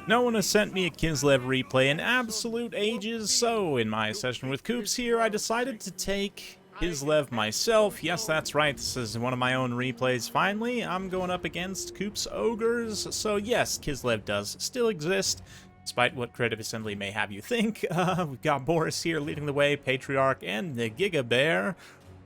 No one has sent me a Kislev replay in absolute ages, so in my session with Coops here, I decided to take Kislev myself. Yes, that's right, this is one of my own replays. Finally, I'm going up against Coops Ogres, so yes, Kislev does still exist, despite what Creative Assembly may have you think. We've got Boris here leading the way, Patriarch, and the Giga Bear,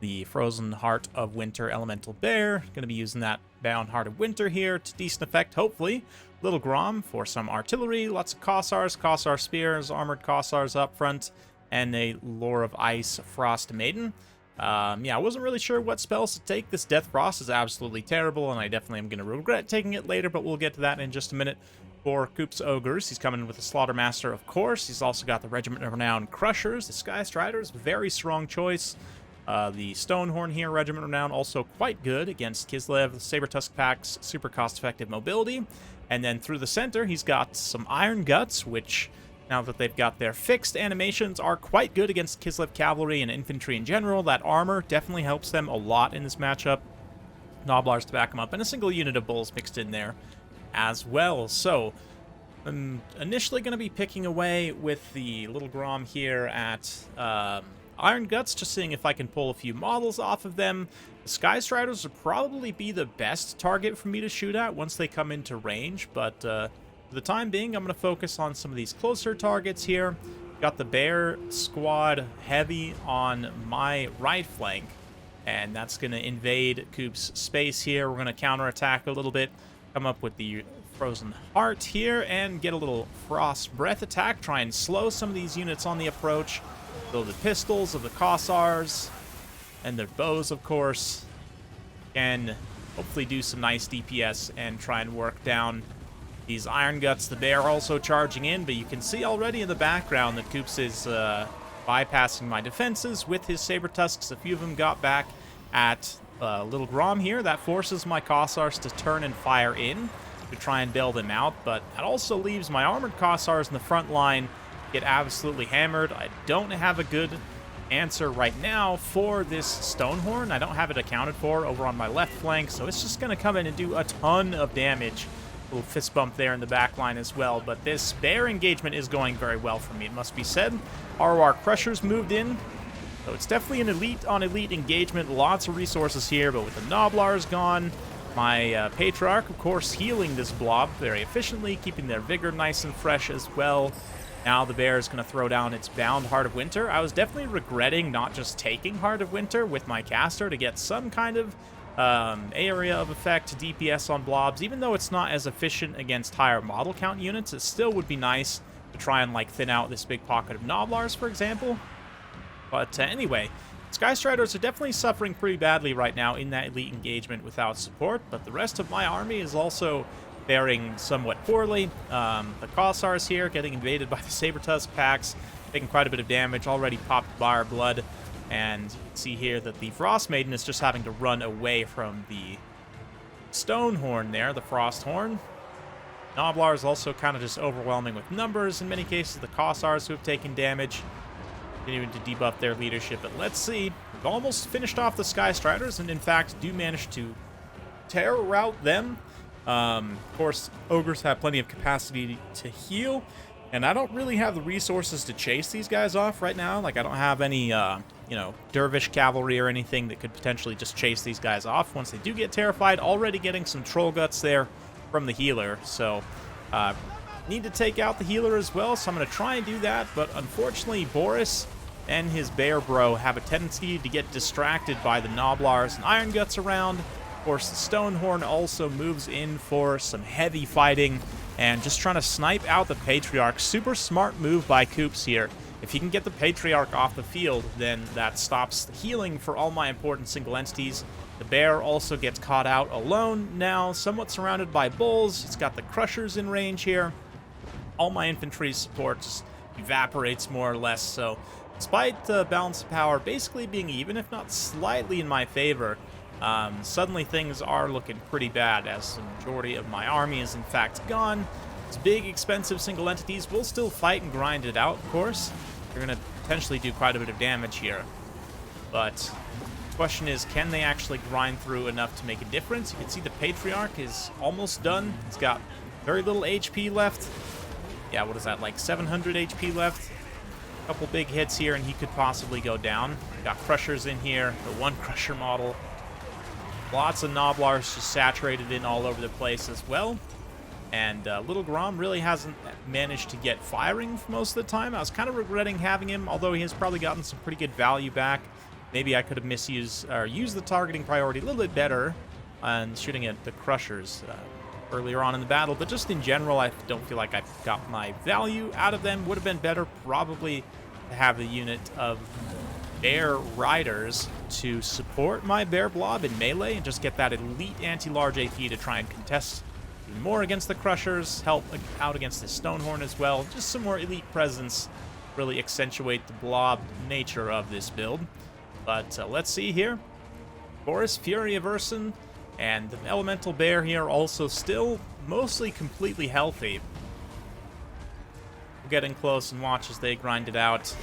the Frozen Heart of Winter Elemental Bear. Going to be using that Bound Heart of Winter here to decent effect, hopefully. Little Grom for some artillery, lots of Kossar Spears, Armored Kossars up front, and a Lore of Ice Frost Maiden. Yeah, I wasn't really sure what spells to take. This Death Frost is absolutely terrible, and I definitely am going to regret taking it later, but we'll get to that in just a minute. For Coops Ogres, he's coming with the Slaughtermaster, of course. He's also got the Regiment of Renown Crushers, the Sky Striders, very strong choice. The Stonehorn here, Regiment of Renown, also quite good against Kislev. Saber Tusk Packs, super cost-effective mobility. And then through the center, he's got some Iron Guts, which, now that they've got their fixed animations, are quite good against Kislev Cavalry and Infantry in general. That armor definitely helps them a lot in this matchup. Noblars to back them up, and a single unit of Bulls mixed in there as well. So, I'm initially going to be picking away with the Little Grom here at Iron Guts, just seeing if I can pull a few models off of them. The Sky Striders would probably be the best target for me to shoot at once they come into range, but for the time being, I'm going to focus on some of these closer targets here. Got the Bear Squad heavy on my right flank, and that's going to invade Coop's space here. We're going to counterattack a little bit, come up with the Frozen Heart here, and get a little Frost Breath attack, try and slow some of these units on the approach. Build the pistols of the Kossars, and their bows, of course, and hopefully do some nice DPS and try and work down these Iron Guts. The Bear also charging in, but you can see already in the background that Coops is bypassing my defenses with his Saber Tusks. A few of them got back at Little Grom here. That forces my Kossars to turn and fire in to try and bail them out, but that also leaves my Armored Kossars in the front line get absolutely hammered. I don't have a good answer right now for this Stonehorn. I don't have it accounted for over on my left flank, so it's just going to come in and do a ton of damage. A little fist bump there in the back line as well, but this Bear engagement is going very well for me, it must be said. ROR Crushers moved in, so it's definitely an elite-on-elite engagement. Lots of resources here, but with the Noblars gone, my Patriarch, of course, healing this blob very efficiently, keeping their vigor nice and fresh as well. Now the Bear is going to throw down its Bound Heart of Winter. I was definitely regretting not just taking Heart of Winter with my caster to get some kind of area of effect, DPS on blobs. Even though it's not as efficient against higher model count units, it still would be nice to try and like thin out this big pocket of Noblars, for example. But anyway, Sky Striders are definitely suffering pretty badly right now in that elite engagement without support, but the rest of my army is also faring somewhat poorly. The Kossars here getting invaded by the Saber Tusk packs, taking quite a bit of damage, already popped Bar Blood, and you can see here that the Frost Maiden is just having to run away from the Stonehorn there, the Frost Horn. Noblar is also kind of just overwhelming with numbers. In many cases, the Kossars who have taken damage, continuing to debuff their leadership. But let's see. We've almost finished off the Sky Striders, and in fact do manage to terror out them. Of course, Ogres have plenty of capacity to heal, and I don't really have the resources to chase these guys off right now. Like, I don't have any, you know, Dervish cavalry or anything that could potentially just chase these guys off once they do get terrified. Already getting some Troll Guts there from the healer, so need to take out the healer as well, so I'm going to try and do that, but unfortunately Boris and his Bear Bro have a tendency to get distracted by the Noblars and Iron Guts around. Of course, the Stonehorn also moves in for some heavy fighting and just trying to snipe out the Patriarch. Super smart move by Coops here. If he can get the Patriarch off the field, then that stops the healing for all my important single entities. The Bear also gets caught out alone now, somewhat surrounded by Bulls. It's got the Crushers in range here. All my infantry support just evaporates more or less, so despite the balance of power basically being even, if not slightly in my favor, suddenly things are looking pretty bad as the majority of my army is in fact gone. These big, expensive single entities will still fight and grind it out, of course. They're going to potentially do quite a bit of damage here. But the question is, can they actually grind through enough to make a difference? You can see the Patriarch is almost done. He's got very little HP left. Yeah, what is that, like 700 HP left? A couple big hits here, and he could possibly go down. Got Crushers in here, the one Crusher model. Lots of Noblars just saturated in all over the place as well. And Little Grom really hasn't managed to get firing for most of the time. I was kind of regretting having him, although he has probably gotten some pretty good value back. Maybe I could have used the targeting priority a little bit better on shooting at the Crushers earlier on in the battle. But just in general, I don't feel like I got my value out of them. Would have been better probably to have the unit of Bear Riders to support my Bear Blob in melee and just get that elite anti-large AP to try and contest even more against the Crushers, help out against the Stonehorn as well. Just some more elite presence, really accentuate the blob nature of this build. But let's see here. Boris, Fury of Urson, and the Elemental Bear here also still mostly completely healthy. We'll get in close and watch as they grind it out.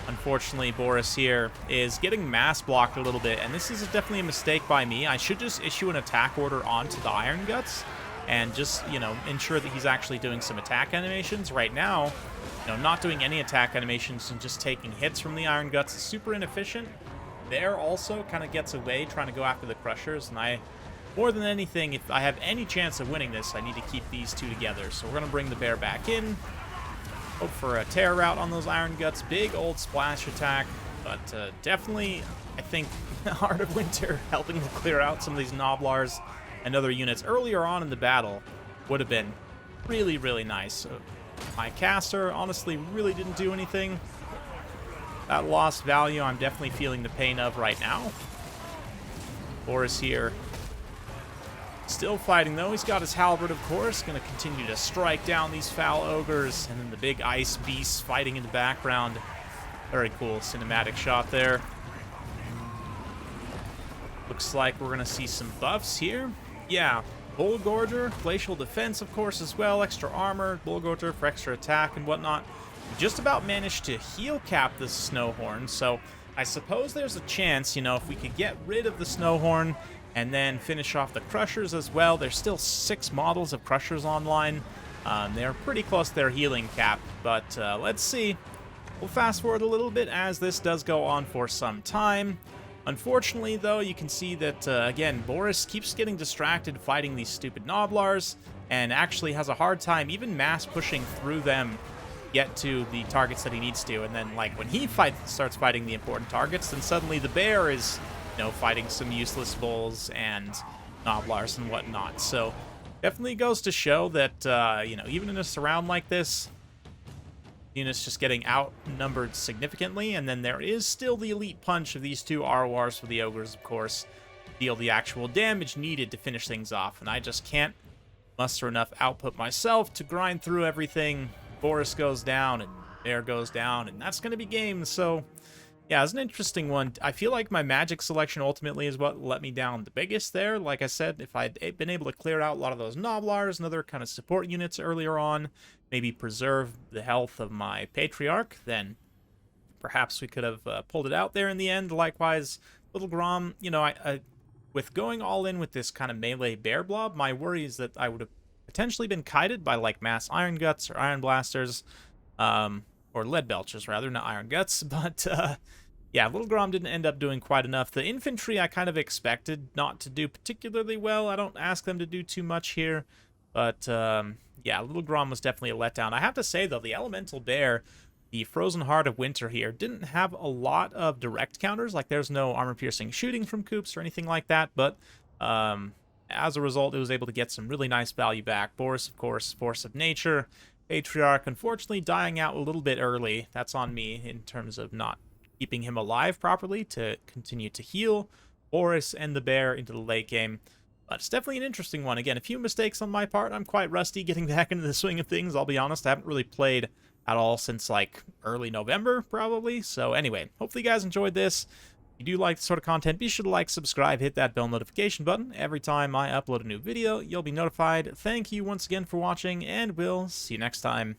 Unfortunately, Boris here is getting mass blocked a little bit, and this is definitely a mistake by me. I should just issue an attack order onto the Iron Guts and just, you know, ensure that he's actually doing some attack animations. Right now, you know, not doing any attack animations and just taking hits from the Iron Guts is super inefficient. Bear also kind of gets away trying to go after the Crushers, and more than anything, if I have any chance of winning this, I need to keep these two together. So we're going to bring the Bear back in. Hope for a tear route on those Iron Guts. Big old splash attack, but definitely, I think, Heart of Winter helping to clear out some of these Noblars and other units earlier on in the battle would have been really, really nice. So my caster honestly really didn't do anything. That lost value I'm definitely feeling the pain of right now. Boris here still fighting, though. He's got his halberd, of course. Going to continue to strike down these foul ogres. And then the big ice beasts fighting in the background. Very cool cinematic shot there. Looks like we're going to see some buffs here. Yeah, Bullgorger, glacial defense, of course, as well. Extra armor, Bullgorger for extra attack and whatnot. We just about managed to heal cap the Snowhorn. So I suppose there's a chance, you know, if we could get rid of the Snowhorn and then finish off the Crushers as well. There's still 6 models of Crushers online. They're pretty close to their healing cap, but let's see. We'll fast forward a little bit as this does go on for some time. Unfortunately, though, you can see that, again, Boris keeps getting distracted fighting these stupid Noblars and actually has a hard time even mass pushing through them get to the targets that he needs to. And then, like, when he starts fighting the important targets, then suddenly the Bear is, you know, fighting some useless bulls and Noblars and whatnot. So definitely goes to show that, you know, even in a surround like this, units just getting outnumbered significantly. And then there is still the elite punch of these two RORs for the Ogres, of course, deal the actual damage needed to finish things off. And I just can't muster enough output myself to grind through everything. Boris goes down and Bear goes down, and that's going to be game. So yeah, it's an interesting one. I feel like my magic selection ultimately is what let me down the biggest there. Like I said, if I'd been able to clear out a lot of those Noblars and other kind of support units earlier on, maybe preserve the health of my Patriarch, then perhaps we could have pulled it out there in the end. Likewise, Little Grom, you know, with going all in with this kind of melee Bear Blob, my worry is that I would have potentially been kited by, like, mass Iron Guts or Iron Blasters, or Lead Belchers, rather, not Iron Guts. But, yeah, Little Grom didn't end up doing quite enough. The infantry I kind of expected not to do particularly well. I don't ask them to do too much here. But, yeah, Little Grom was definitely a letdown. I have to say, though, the Elemental Bear, the Frozen Heart of Winter here, didn't have a lot of direct counters. Like, there's no armor-piercing shooting from Coops or anything like that. But, as a result, it was able to get some really nice value back. Boris, of course, Force of Nature. Patriarch, unfortunately, dying out a little bit early. That's on me in terms of not keeping him alive properly to continue to heal Boris and the Bear into the late game. But it's definitely an interesting one. Again, a few mistakes on my part. I'm quite rusty getting back into the swing of things, I'll be honest. I haven't really played at all since, like, early November, probably. So anyway, hopefully you guys enjoyed this. If you do like this sort of content, be sure to like, subscribe, hit that bell notification button. Every time I upload a new video, you'll be notified. Thank you once again for watching, and we'll see you next time.